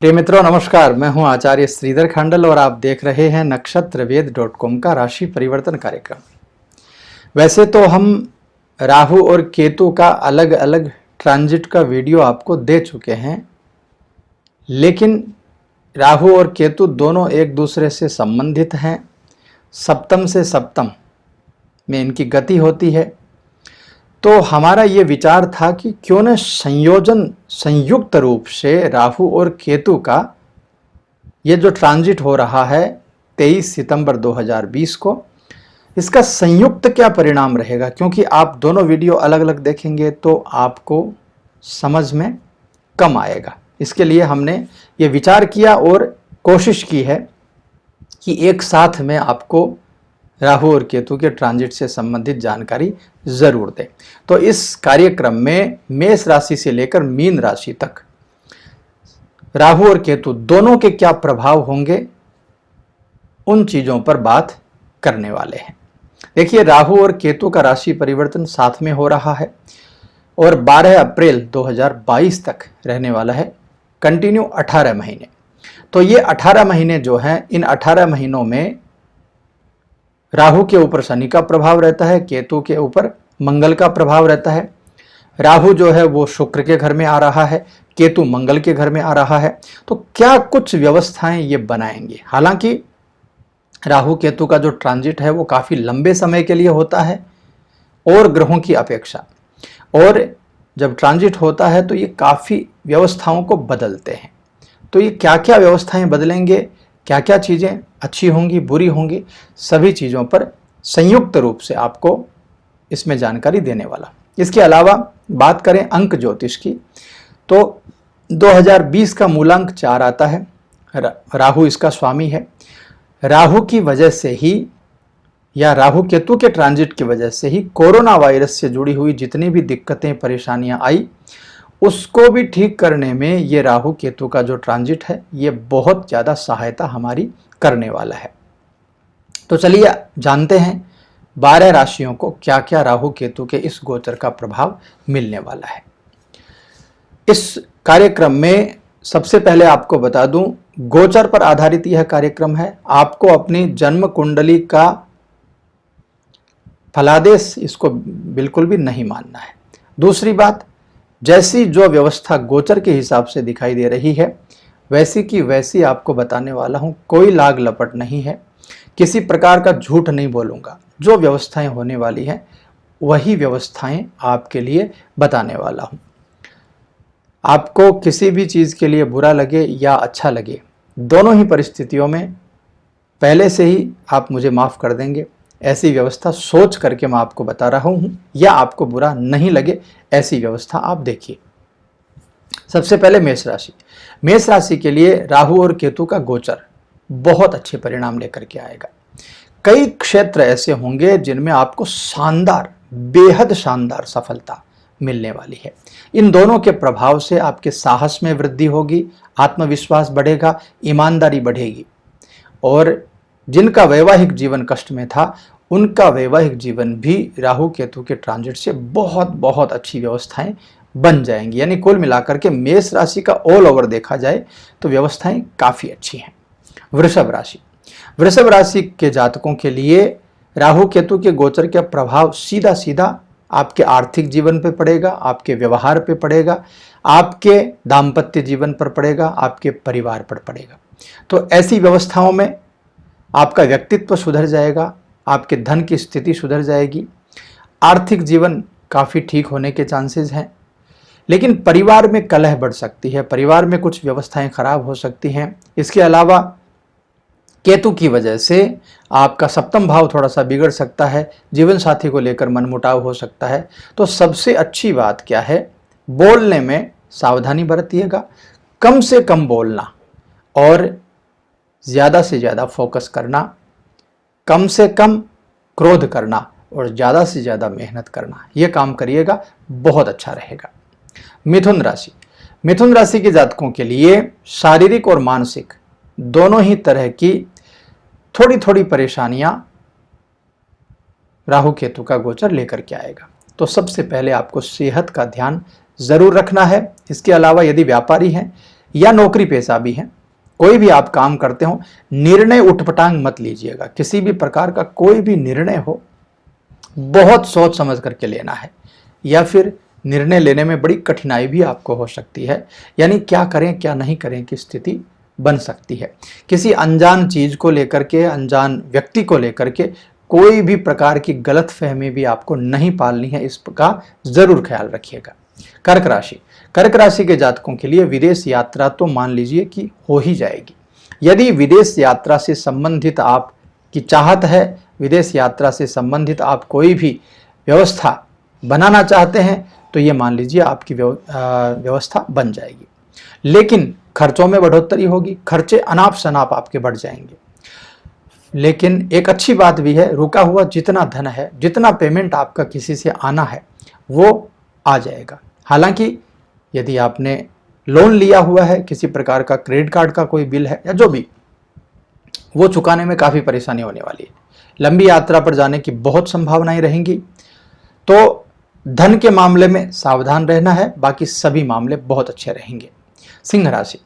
प्रिय मित्रों नमस्कार। मैं हूं आचार्य श्रीधर खांडल और आप देख रहे हैं नक्षत्रवेद.com का राशि परिवर्तन कार्यक्रम। वैसे तो हम राहु और केतु का अलग अलग ट्रांजिट का वीडियो आपको दे चुके हैं, लेकिन राहु और केतु दोनों एक दूसरे से संबंधित हैं। सप्तम से सप्तम में इनकी गति होती है। तो हमारा ये विचार था कि क्यों न संयुक्त रूप से राहु और केतु का ये जो ट्रांजिट हो रहा है 23 सितंबर 2020 को, इसका संयुक्त क्या परिणाम रहेगा। क्योंकि आप दोनों वीडियो अलग अलग देखेंगे तो आपको समझ में कम आएगा। इसके लिए हमने ये विचार किया और कोशिश की है कि एक साथ में आपको राहु और केतु के ट्रांजिट से संबंधित जानकारी जरूर दें। तो इस कार्यक्रम में मेष राशि से लेकर मीन राशि तक राहु और केतु दोनों के क्या प्रभाव होंगे, उन चीजों पर बात करने वाले हैं। देखिए, राहु और केतु का राशि परिवर्तन साथ में हो रहा है और 12 अप्रैल 2022 तक रहने वाला है, कंटिन्यू 18 महीने। तो ये 18 महीने जो हैं, इन 18 महीनों में राहु के ऊपर शनि का प्रभाव रहता है, केतु के ऊपर मंगल का प्रभाव रहता है। राहु जो है वो शुक्र के घर में आ रहा है, केतु मंगल के घर में आ रहा है। तो क्या कुछ व्यवस्थाएं ये बनाएंगे। हालांकि राहु केतु का जो ट्रांजिट है वो काफी लंबे समय के लिए होता है और ग्रहों की अपेक्षा, और जब ट्रांजिट होता है तो ये काफी व्यवस्थाओं को बदलते हैं। तो ये क्या क्या व्यवस्थाएं बदलेंगे, क्या क्या चीज़ें अच्छी होंगी, बुरी होंगी, सभी चीज़ों पर संयुक्त रूप से आपको इसमें जानकारी देने वाला। इसके अलावा बात करें अंक ज्योतिष की, तो 2020 का मूलांक 4 आता है। राहु इसका स्वामी है। राहु की वजह से ही या राहु केतु के ट्रांजिट की वजह से ही कोरोना वायरस से जुड़ी हुई जितनी भी दिक्कतें परेशानियां आई, उसको भी ठीक करने में ये राहु केतु का जो ट्रांजिट है ये बहुत ज़्यादा सहायता हमारी करने वाला है। तो चलिए जानते हैं 12 राशियों को क्या क्या राहु केतु के इस गोचर का प्रभाव मिलने वाला है। इस कार्यक्रम में सबसे पहले आपको बता दूं, गोचर पर आधारित यह कार्यक्रम है। आपको अपनी जन्म कुंडली का फलादेश इसको बिल्कुल भी नहीं मानना है। दूसरी बात, जैसी जो व्यवस्था गोचर के हिसाब से दिखाई दे रही है वैसी की वैसी आपको बताने वाला हूं। कोई लाग लपट नहीं है, किसी प्रकार का झूठ नहीं बोलूंगा। जो व्यवस्थाएं होने वाली हैं वही व्यवस्थाएं आपके लिए बताने वाला हूं। आपको किसी भी चीज़ के लिए बुरा लगे या अच्छा लगे, दोनों ही परिस्थितियों में पहले से ही आप मुझे माफ़ कर देंगे। ऐसी व्यवस्था सोच करके मैं आपको बता रहा हूँ, या आपको बुरा नहीं लगे ऐसी व्यवस्था आप देखिए। सबसे पहले मेष राशि। मेष राशि के लिए राहु और केतु का गोचर बहुत अच्छे परिणाम लेकर के आएगा। कई क्षेत्र ऐसे होंगे जिनमें आपको शानदार, बेहद शानदार सफलता मिलने वाली है। इन दोनों के प्रभाव से आपके साहस में वृद्धि होगी, आत्मविश्वास बढ़ेगा, ईमानदारी बढ़ेगी, और जिनका वैवाहिक जीवन कष्ट में था उनका वैवाहिक जीवन भी राहु केतु के ट्रांजिट से बहुत बहुत अच्छी व्यवस्थाएं बन जाएंगी। यानी कुल मिलाकर के मेष राशि का ऑल ओवर देखा जाए तो व्यवस्थाएं काफ़ी अच्छी हैं। वृषभ राशि। वृषभ राशि के जातकों के लिए राहु केतु के गोचर का प्रभाव सीधा सीधा आपके आर्थिक जीवन पे पड़ेगा, आपके व्यवहार पे पड़ेगा, आपके दाम्पत्य जीवन पर पड़ेगा, आपके परिवार पर पड़ेगा। तो ऐसी व्यवस्थाओं में आपका व्यक्तित्व सुधर जाएगा, आपके धन की स्थिति सुधर जाएगी, आर्थिक जीवन काफ़ी ठीक होने के चांसेस हैं। लेकिन परिवार में कलह बढ़ सकती है, परिवार में कुछ व्यवस्थाएं खराब हो सकती हैं। इसके अलावा केतु की वजह से आपका सप्तम भाव थोड़ा सा बिगड़ सकता है, जीवन साथी को लेकर मनमुटाव हो सकता है। तो सबसे अच्छी बात क्या है, बोलने में सावधानी बरतिएगा, कम से कम बोलना और ज़्यादा से ज़्यादा फोकस करना, कम से कम क्रोध करना और ज़्यादा से ज़्यादा मेहनत करना, ये काम करिएगा, बहुत अच्छा रहेगा। मिथुन राशि। मिथुन राशि के जातकों के लिए शारीरिक और मानसिक दोनों ही तरह की थोड़ी थोड़ी परेशानियां राहु केतु का गोचर लेकर के आएगा। तो सबसे पहले आपको सेहत का ध्यान ज़रूर रखना है। इसके अलावा यदि व्यापारी हैं या नौकरी पेशा भी हैं, कोई भी आप काम करते हो, निर्णय उठपटांग मत लीजिएगा। किसी भी प्रकार का कोई भी निर्णय हो, बहुत सोच समझ करके लेना है, या फिर निर्णय लेने में बड़ी कठिनाई भी आपको हो सकती है, यानी क्या करें क्या नहीं करें की स्थिति बन सकती है। किसी अनजान चीज को लेकर के, अनजान व्यक्ति को लेकर के कोई भी प्रकार की गलत फहमी भी आपको नहीं पालनी है, इसका जरूर ख्याल रखिएगा। कर्क राशि, कर्क राशि के जातकों के लिए विदेश यात्रा तो मान लीजिए कि हो ही जाएगी। यदि विदेश यात्रा से संबंधित आपकी चाहत है, विदेश यात्रा से संबंधित आप कोई भी व्यवस्था बनाना चाहते हैं, तो ये मान लीजिए आपकी व्यवस्था बन जाएगी। लेकिन खर्चों में बढ़ोतरी होगी, खर्चे अनाप शनाप आपके बढ़ जाएंगे। लेकिन एक अच्छी बात भी है, रुका हुआ जितना धन है, जितना पेमेंट आपका किसी से आना है, वो आ जाएगा। हालांकि यदि आपने लोन लिया हुआ है, किसी प्रकार का क्रेडिट कार्ड का कोई बिल है या जो भी, वो चुकाने में काफ़ी परेशानी होने वाली है। लंबी यात्रा पर जाने की बहुत संभावनाएं रहेंगी, तो धन के मामले में सावधान रहना है, बाकी सभी मामले बहुत अच्छे रहेंगे। सिंह राशि,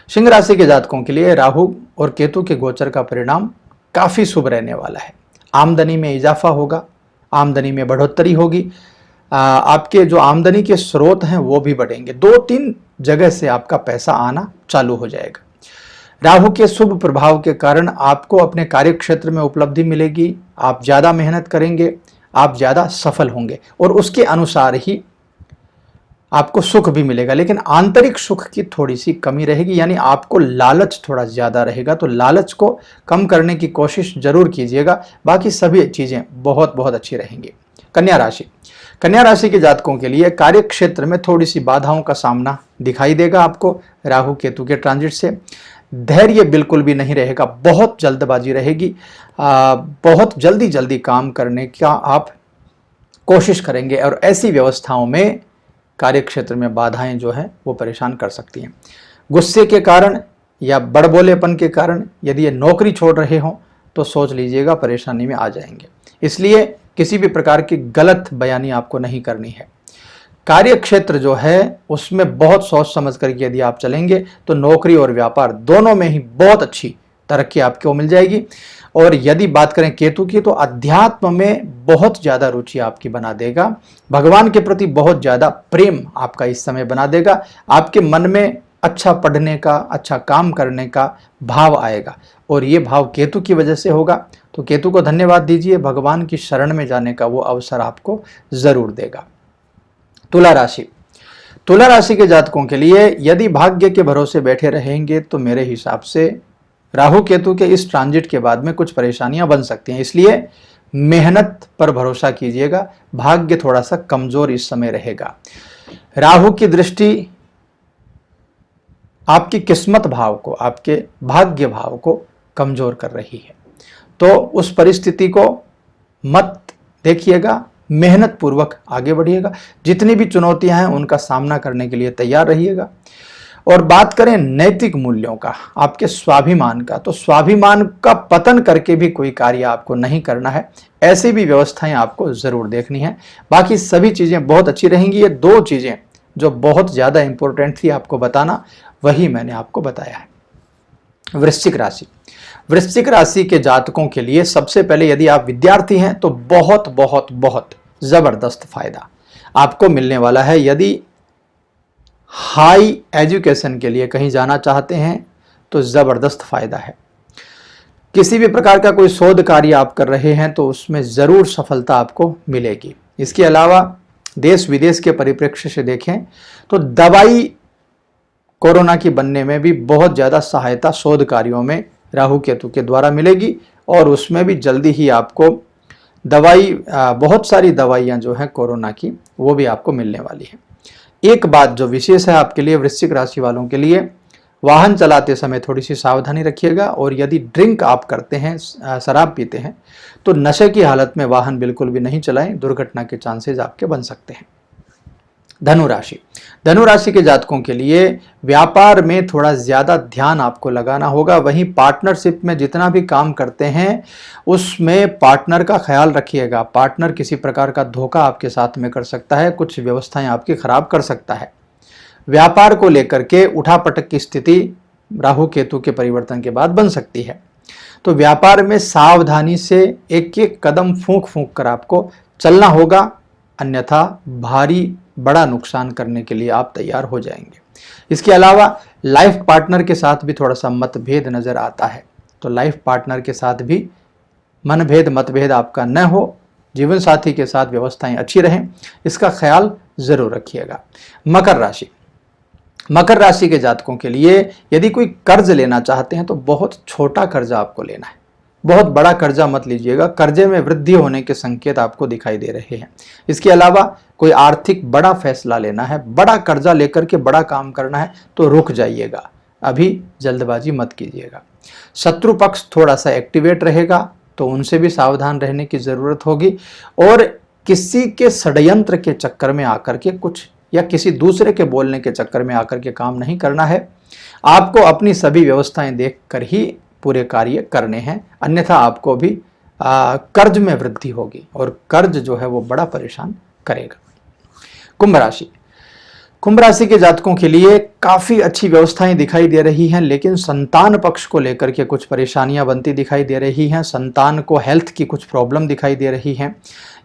सिंह राशि के जातकों के लिए राहु और केतु के गोचर का परिणाम काफ़ी शुभ रहने वाला है। आमदनी में इजाफा होगा, आमदनी में बढ़ोतरी होगी, आपके जो आमदनी के स्रोत हैं वो भी बढ़ेंगे। 2-3 जगह से आपका पैसा आना चालू हो जाएगा। राहु के शुभ प्रभाव के कारण आपको अपने कार्य क्षेत्र में उपलब्धि मिलेगी, आप ज़्यादा मेहनत करेंगे, आप ज़्यादा सफल होंगे और उसके अनुसार ही आपको सुख भी मिलेगा। लेकिन आंतरिक सुख की थोड़ी सी कमी रहेगी, यानी आपको लालच थोड़ा ज़्यादा रहेगा, तो लालच को कम करने की कोशिश जरूर कीजिएगा। बाकी सभी चीज़ें बहुत बहुत अच्छी रहेंगी। कन्या राशि, कन्या राशि के जातकों के लिए कार्य क्षेत्र में थोड़ी सी बाधाओं का सामना दिखाई देगा आपको राहु केतु के ट्रांजिट से। धैर्य बिल्कुल भी नहीं रहेगा, बहुत जल्दबाजी रहेगी, बहुत जल्दी जल्दी काम करने का आप कोशिश करेंगे और ऐसी व्यवस्थाओं में कार्य क्षेत्र में बाधाएं जो है वो परेशान कर सकती हैं। गुस्से के कारण या बड़बोलेपन के कारण यदि ये नौकरी छोड़ रहे हों तो सोच लीजिएगा परेशानी में आ जाएंगे। इसलिए किसी भी प्रकार की गलत बयानी आपको नहीं करनी है। कार्य क्षेत्र जो है उसमें बहुत सोच समझ करके यदि आप चलेंगे तो नौकरी और व्यापार दोनों में ही बहुत अच्छी तरक्की आपको मिल जाएगी। और यदि बात करें केतु की, तो अध्यात्म में बहुत ज़्यादा रुचि आपकी बना देगा, भगवान के प्रति बहुत ज़्यादा प्रेम आपका इस समय बना देगा। आपके मन में अच्छा पढ़ने का, अच्छा काम करने का भाव आएगा और ये भाव केतु की वजह से होगा। तो केतु को धन्यवाद दीजिए, भगवान की शरण में जाने का वो अवसर आपको ज़रूर देगा। तुला राशि, तुला राशि के जातकों के लिए यदि भाग्य के भरोसे बैठे रहेंगे तो मेरे हिसाब से राहु केतु के इस ट्रांजिट के बाद में कुछ परेशानियां बन सकती हैं। इसलिए मेहनत पर भरोसा कीजिएगा, भाग्य थोड़ा सा कमजोर इस समय रहेगा। राहु की दृष्टि आपकी किस्मत भाव को, आपके भाग्य भाव को कमजोर कर रही है, तो उस परिस्थिति को मत देखिएगा, मेहनत पूर्वक आगे बढ़िएगा। जितनी भी चुनौतियां हैं उनका सामना करने के लिए तैयार रहिएगा। और बात करें नैतिक मूल्यों का, आपके स्वाभिमान का, तो स्वाभिमान का पतन करके भी कोई कार्य आपको नहीं करना है। ऐसी भी व्यवस्थाएं आपको जरूर देखनी है। बाकी सभी चीजें बहुत अच्छी रहेंगी। ये 2 चीजें जो बहुत ज्यादा इंपॉर्टेंट थी आपको बताना, वही मैंने आपको बताया है। वृश्चिक राशि, वृश्चिक राशि के जातकों के लिए सबसे पहले यदि आप विद्यार्थी हैं तो बहुत बहुत बहुत जबरदस्त फायदा आपको मिलने वाला है। यदि हाई एजुकेशन के लिए कहीं जाना चाहते हैं तो ज़बरदस्त फ़ायदा है। किसी भी प्रकार का कोई शोध कार्य आप कर रहे हैं तो उसमें ज़रूर सफलता आपको मिलेगी। इसके अलावा देश विदेश के परिप्रेक्ष्य से देखें तो दवाई कोरोना की बनने में भी बहुत ज़्यादा सहायता शोध कार्यों में राहु केतु के द्वारा मिलेगी और उसमें भी जल्दी ही आपको दवाई, बहुत सारी दवाइयाँ जो हैं कोरोना की, वो भी आपको मिलने वाली है। एक बात जो विशेष है आपके लिए, वृश्चिक राशि वालों के लिए, वाहन चलाते समय थोड़ी सी सावधानी रखिएगा। और यदि ड्रिंक आप करते हैं, शराब पीते हैं, तो नशे की हालत में वाहन बिल्कुल भी नहीं चलाएं, दुर्घटना के चांसेस आपके बन सकते हैं। धनु राशि, धनु राशि के जातकों के लिए व्यापार में थोड़ा ज़्यादा ध्यान आपको लगाना होगा। वहीं पार्टनरशिप में जितना भी काम करते हैं उसमें पार्टनर का ख्याल रखिएगा। पार्टनर किसी प्रकार का धोखा आपके साथ में कर सकता है, कुछ व्यवस्थाएं आपकी खराब कर सकता है। व्यापार को लेकर के उठापटक की स्थिति राहु केतु के परिवर्तन के बाद बन सकती है। तो व्यापार में सावधानी से एक एक कदम फूंक फूंक कर आपको चलना होगा, अन्यथा भारी बड़ा नुकसान करने के लिए आप तैयार हो जाएंगे। इसके अलावा लाइफ पार्टनर के साथ भी थोड़ा सा मतभेद नजर आता है, तो लाइफ पार्टनर के साथ भी मनभेद मतभेद आपका न हो, जीवन साथी के साथ व्यवस्थाएं अच्छी रहें, इसका ख्याल जरूर रखिएगा। मकर राशि के जातकों के लिए यदि कोई कर्ज लेना चाहते हैं तो बहुत छोटा कर्जा आपको लेना है, बहुत बड़ा कर्जा मत लीजिएगा। कर्जे में वृद्धि होने के संकेत आपको दिखाई दे रहे हैं। इसके अलावा कोई आर्थिक बड़ा फैसला लेना है, बड़ा कर्जा लेकर के बड़ा काम करना है तो रुक जाइएगा, अभी जल्दबाजी मत कीजिएगा। शत्रु पक्ष थोड़ा सा एक्टिवेट रहेगा, तो उनसे भी सावधान रहने की जरूरत होगी। और किसी के षड्यंत्र के चक्कर में आकर के कुछ या किसी दूसरे के बोलने के चक्कर में आकर के काम नहीं करना है। आपको अपनी सभी व्यवस्थाएं देखकर ही पूरे कार्य करने हैं, अन्यथा आपको भी कर्ज में वृद्धि होगी और कर्ज जो है वो बड़ा परेशान करेगा। कुंभ राशि के जातकों के लिए काफी अच्छी व्यवस्थाएं दिखाई दे रही हैं, लेकिन संतान पक्ष को लेकर के कुछ परेशानियां बनती दिखाई दे रही हैं। संतान को हेल्थ की कुछ प्रॉब्लम दिखाई दे रही हैं।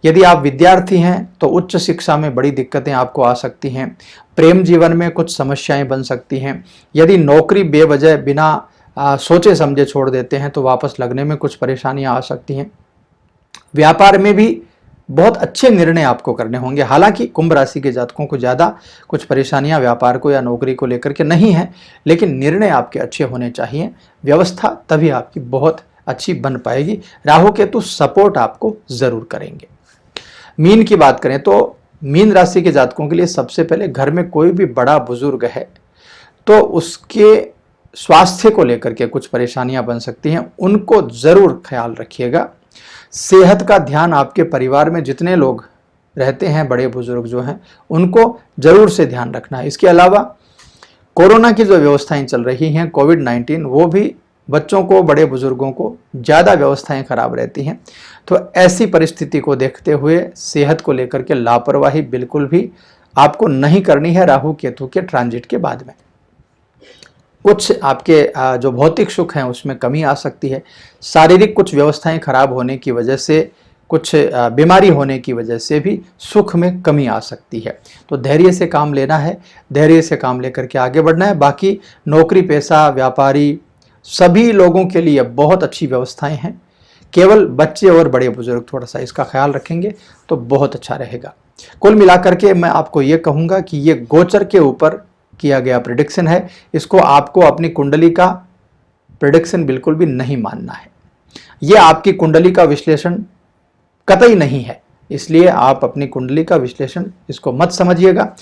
यदि आप विद्यार्थी हैं तो उच्च शिक्षा में बड़ी दिक्कतें आपको आ सकती हैं। प्रेम जीवन में कुछ समस्याएं बन सकती हैं। यदि नौकरी बेवजह बिना सोचे समझे छोड़ देते हैं तो वापस लगने में कुछ परेशानियां आ सकती हैं। व्यापार में भी बहुत अच्छे निर्णय आपको करने होंगे। हालांकि कुंभ राशि के जातकों को ज़्यादा कुछ परेशानियां व्यापार को या नौकरी को लेकर के नहीं है, लेकिन निर्णय आपके अच्छे होने चाहिए। व्यवस्था तभी आपकी बहुत अच्छी बन पाएगी। राहु केतु सपोर्ट आपको ज़रूर करेंगे। मीन की बात करें तो मीन राशि के जातकों के लिए सबसे पहले घर में कोई भी बड़ा बुजुर्ग है तो उसके स्वास्थ्य को लेकर के कुछ परेशानियां बन सकती हैं, उनको ज़रूर ख्याल रखिएगा। सेहत का ध्यान आपके परिवार में जितने लोग रहते हैं, बड़े बुजुर्ग जो हैं, उनको जरूर से ध्यान रखना है। इसके अलावा कोरोना की जो व्यवस्थाएं चल रही हैं, कोविड-19, वो भी बच्चों को बड़े बुजुर्गों को ज़्यादा व्यवस्थाएं खराब रहती हैं। तो ऐसी परिस्थिति को देखते हुए सेहत को लेकर के लापरवाही बिल्कुल भी आपको नहीं करनी है। राहु केतु के ट्रांजिट के बाद में कुछ आपके जो भौतिक सुख हैं उसमें कमी आ सकती है। शारीरिक कुछ व्यवस्थाएं खराब होने की वजह से, कुछ बीमारी होने की वजह से भी सुख में कमी आ सकती है। तो धैर्य से काम लेना है, धैर्य से काम लेकर के आगे बढ़ना है। बाकी नौकरी पेशा व्यापारी सभी लोगों के लिए बहुत अच्छी व्यवस्थाएं हैं। केवल बच्चे और बड़े बुजुर्ग थोड़ा सा इसका ख्याल रखेंगे तो बहुत अच्छा रहेगा। कुल मिलाकर के मैं आपको ये कहूँगा कि ये गोचर के ऊपर किया गया प्रेडिक्शन है, इसको आपको अपनी कुंडली का प्रेडिक्शन बिल्कुल भी नहीं मानना है। ये आपकी कुंडली का विश्लेषण कतई नहीं है, इसलिए आप अपनी कुंडली का विश्लेषण इसको मत समझिएगा।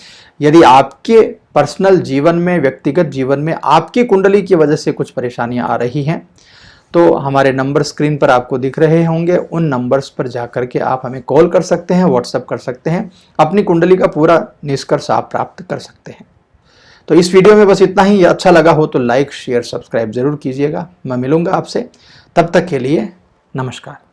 यदि आपके पर्सनल जीवन में, व्यक्तिगत जीवन में आपकी कुंडली की वजह से कुछ परेशानियां आ रही हैं तो हमारे नंबर स्क्रीन पर आपको दिख रहे होंगे, उन नंबर्स पर जाकर के आप हमें कॉल कर सकते हैं, व्हाट्सएप कर सकते हैं, अपनी कुंडली का पूरा निष्कर्ष आप प्राप्त कर सकते हैं। तो इस वीडियो में बस इतना ही। अच्छा लगा हो तो लाइक शेयर सब्सक्राइब जरूर कीजिएगा। मैं मिलूंगा आपसे, तब तक के लिए नमस्कार।